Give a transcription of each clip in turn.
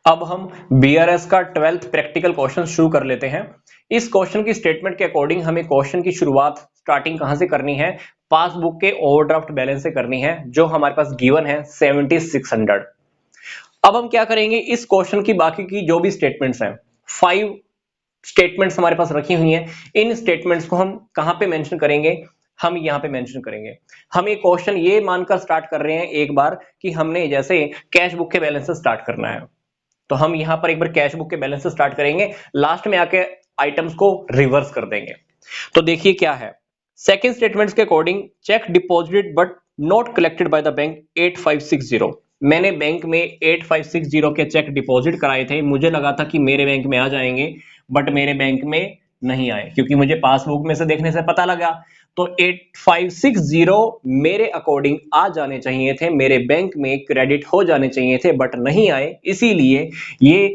अब हम बीआरएस का 12th प्रैक्टिकल क्वेश्चन शुरू कर लेते हैं। इस क्वेश्चन की स्टेटमेंट के अकॉर्डिंग हमें क्वेश्चन की शुरुआत स्टार्टिंग कहां से करनी है, पासबुक के ओवरड्राफ्ट बैलेंस से करनी है, जो हमारे पास गिवन है 7600। अब हम क्या करेंगे, इस क्वेश्चन की बाकी की जो भी स्टेटमेंट्स हैं, 5 स्टेटमेंट्स हमारे पास रखी हुई हैं, इन स्टेटमेंट्स को हम कहां पे मेंशन करेंगे, हम यहां पे मेंशन करेंगे। हम ये क्वेश्चन ये मानकर स्टार्ट कर रहे हैं एक बार कि हमने जैसे कैश बुक के बैलेंस से स्टार्ट करना है, तो हम यहां पर एक बार कैश बुक के बैलेंस से स्टार्ट करेंगे, लास्ट में आके आइटम्स को रिवर्स कर देंगे। तो देखिए क्या है, सेकंड स्टेटमेंट्स के according check deposited but not collected by the bank 8560। मैंने बैंक में 8560 के चेक डिपॉजिट कराए थे, मुझे लगा था कि मेरे बैंक में आ जाएंगे, बट मेरे बैंक में नहीं आए, क्योंकि मुझे पासबुक में से देखने से पता लगा। तो 8560 मेरे अकॉर्डिंग आ जाने चाहिए थे, मेरे बैंक में क्रेडिट हो जाने चाहिए थे, बट नहीं आए। इसीलिए ये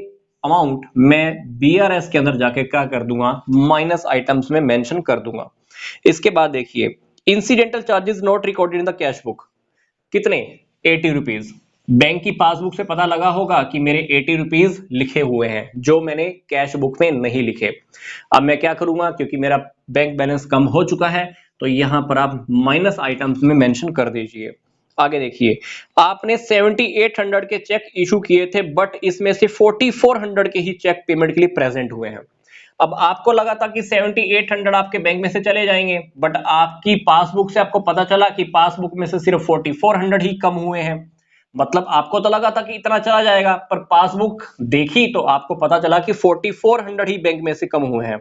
अमाउंट मैं बीआरएस के अंदर जाके क्या कर दूंगा, माइनस आइटम्स में मेंशन कर दूंगा। इसके बाद देखिए, incidental charges not recorded in the cash book, कितने, 80 रुपीज। बैंक की पासबुक से पता लगा होगा कि मेरे 80 रुपीज लिखे हुए हैं, जो मैंने कैश बुक में नहीं लिखे। अब मैं क्या करूंगा, क्योंकि मेरा बैंक बैलेंस कम हो चुका है, तो यहां पर आप माइनस आइटम्स में मेंशन कर दीजिए। आगे देखिए, आपने 7800 के चेक इशू किए थे, बट इसमें से 4400 के ही चेक पेमेंट के लिए प्रेजेंट हुए हैं। अब आपको लगा था कि 7800 आपके बैंक में से चले जाएंगे, बट आपकी पासबुक से आपको पता चला कि पासबुक में से सिर्फ 4400 ही कम हुए हैं। मतलब आपको तो लगा था कि इतना चला जाएगा, पर पासबुक देखी तो आपको पता चला कि 4400 ही बैंक में से कम हुए हैं।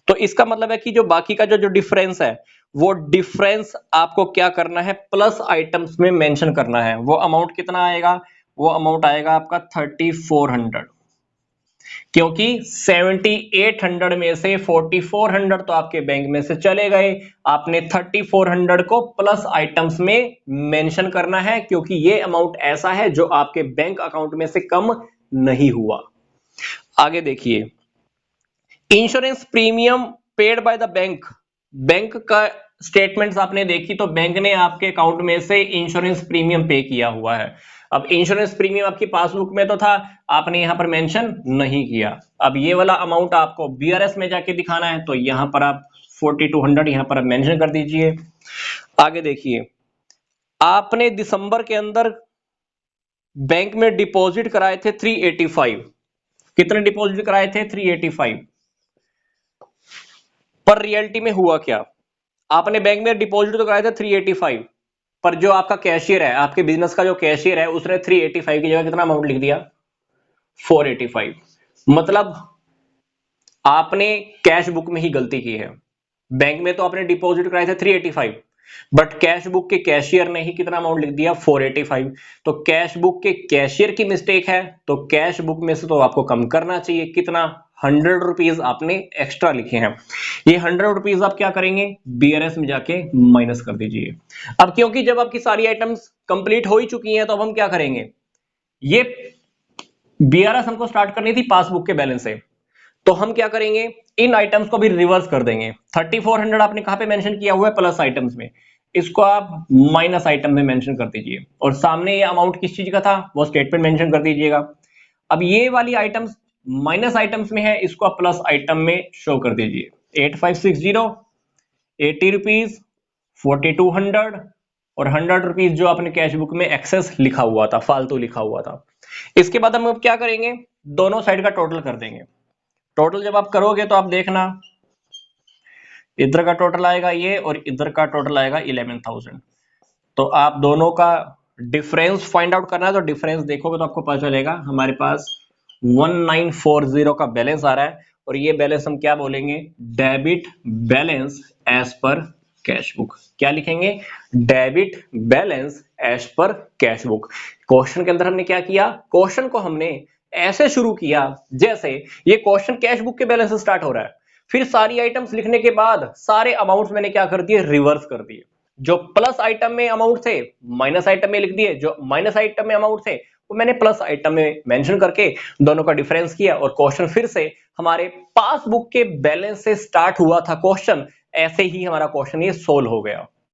तो इसका मतलब है कि जो बाकी का जो डिफरेंस है, वो डिफरेंस आपको क्या करना है, प्लस आइटम्स में मेंशन करना है। वो अमाउंट कितना आएगा, वो अमाउंट आएगा आपका 3400, क्योंकि 7800 में से 4400 तो आपके बैंक में से चले गए, आपने 3400 को प्लस आइटम्स में मेंशन करना है, क्योंकि ये अमाउंट ऐसा है जो आपके बैंक अकाउंट में से कम नहीं हुआ। आगे देखिए, insurance premium paid by the bank, bank का स्टेटमेंट्स आपने देखी तो बैंक ने आपके अकाउंट में से इंश्योरेंस प्रीमियम पे किया हुआ है। अब इंश्योरेंस प्रीमियम आपकी पासबुक में तो था, आपने यहां पर मेंशन नहीं किया। अब ये वाला अमाउंट आपको बीआरएस में जाके दिखाना है, तो यहां पर आप 4200 यहां पर आप मेंशन कर दीजिए। आगे देखिए, आपने दिसंबर के अंदर बैंक में डिपॉजिट कराए थे 385, कितने डिपॉजिट कराए थे, 385। पर रियलिटी में हुआ क्या, आपने बैंक में डिपॉजिट तो कराया था 385, पर जो आपका कैशियर है, आपके बिजनेस का जो कैशियर है, उसने 385 की जगह कितना अमाउंट लिख दिया, 485। मतलब आपने कैश बुक में ही गलती की है। बैंक में तो आपने डिपॉजिट कराए थे 385, बट कैश बुक के कैशियर ने ही कितना अमाउंट लिख दिया, 485। तो कैश बुक के कैशियर की मिस्टेक है, तो कैश बुक में से तो आपको कम करना चाहिए, कितना, 100 रुपीज आपने एक्स्ट्रा लिखे हैं। ये 100 रुपीज आप क्या करेंगे, बीआरएस में जाके माइनस कर दीजिए। अब क्योंकि जब आपकी सारी आइटम्स कंप्लीट हो ही चुकी हैं, तो अब हम क्या करेंगे, ये बीआरएस हमको स्टार्ट करनी थी पासबुक के बैलेंस से, तो हम क्या करेंगे, इन आइटम्स को भी रिवर्स कर देंगे। 3400 आपने कहां पे मेंशन किया हुआ है, प्लस आइटम्स में, इसको आप माइनस आइटम में मेंशन कर दीजिए, और सामने ये अमाउंट किस चीज का था, वो स्टेटमेंट मेंशन कर दीजिएगा। अब ये वाली आइटम्स माइनस आइटम्स में है, इसको आप प्लस आइटम में शो कर दीजिए। 8560, 80 रुपीज, 4200 और 100 रुपीज जो आपने कैश बुक में एक्सेस लिखा हुआ था, फालतू लिखा हुआ था। इसके बाद हम अब क्या करेंगे, दोनों साइड का टोटल कर देंगे। टोटल जब आप करोगे तो आप देखना, इधर का टोटल आएगा ये, और इधर का टोटल आएगा 11,000। तो आप दोनों का डिफरेंस फाइंड आउट करना है, तो डिफरेंस देखोगे तो आपको पता चलेगा, हमारे पास 1940 का बैलेंस आ रहा है, और ये बैलेंस हम क्या बोलेंगे, debit balance as per cash book. क्या लिखेंगे, debit balance as per cash book. Question के अंदर हमने क्या किया, क्वेश्चन को हमने ऐसे शुरू किया जैसे ये क्वेश्चन कैश बुक के बैलेंस से स्टार्ट हो रहा है, फिर सारी आइटम्स लिखने के बाद सारे अमाउंट्स मैंने क्या कर दिए, रिवर्स कर दिए। जो प्लस आइटम में अमाउंट थे माइनस आइटम में लिख दिए, जो माइनस आइटम में अमाउंट थे वो मैंने प्लस आइटम में मेंशन करके दोनों का डिफरेंस किया, और क्वेश्चन फिर से हमारे पासबुक के बैलेंस से स्टार्ट हुआ था क्वेश्चन, ऐसे ही हमारा क्वेश्चन ये सोल्व हो गया।